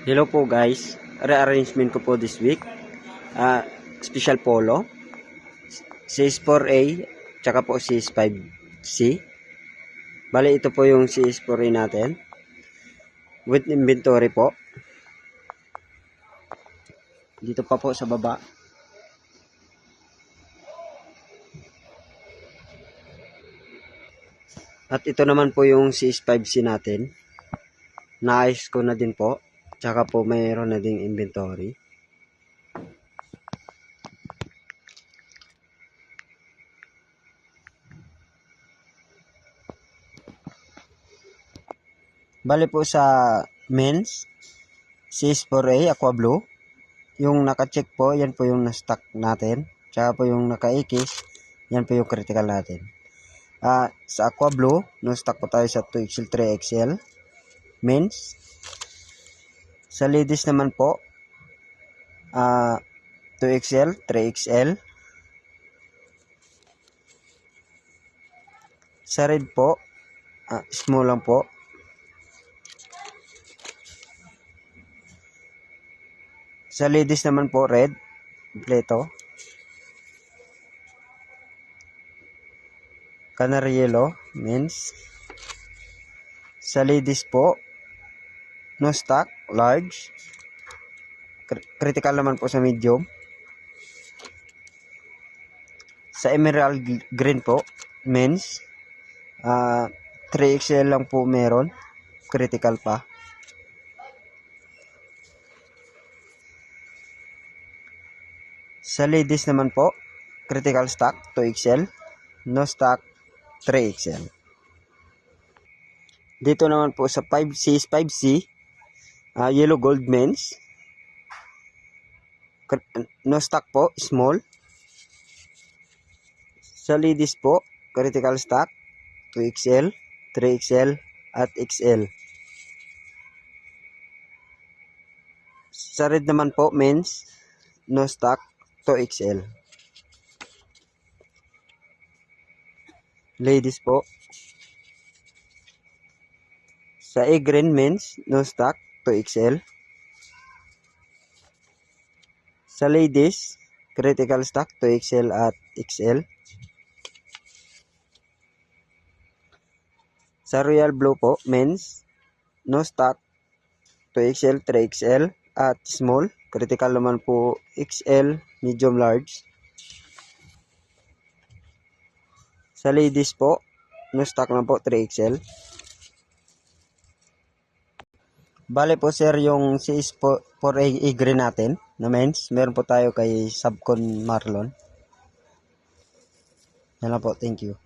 Hello po guys, rearrangement ko po this week. Special polo, CS4A, tsaka po CS5C. Bali ito po yung CS4A natin. With inventory po. Dito pa po sa baba. At ito naman po yung CS5C natin. Naayos ko na din po. Tsaka po mayroon na ding inventory. Bali po sa men's CS4A Aqua Blue, yung naka-check po, yan po yung na-stock natin. Tsaka po yung naka-ikis, yan po yung critical natin. Sa Aqua Blue, no-stock po tayo sa 2XL, 3XL men's. Sa ladies naman po, 2XL, 3XL. Sa red po, small lang po. Sa ladies naman po, red, kompleto. Canary yellow, men's. Sa ladies po, no stock, large. Critical naman po sa medium. Sa emerald green po, men's. 3XL lang po meron. Critical pa. Sa ladies naman po, critical stock, 2XL. No stock, 3XL. Dito naman po sa 5C, yellow gold men's. No stock po, small. Sa ladies po, critical stock, 2XL, 3XL, at XL. Sa red naman po, men's, no stock, 2XL. Ladies po. Sa A-green men's, no stock, 2XL. Sa ladies, critical stock, 2XL at XL. Sa royal blue po, men's, no stock, 2XL, 3XL, at small. Critical naman po, XL, medium, large. Sa ladies po, no stock na po, 3XL. Bale po sir, yung CS4A green natin na men's, meron po tayo kay Subcon Marlon. Yan lang po, thank you.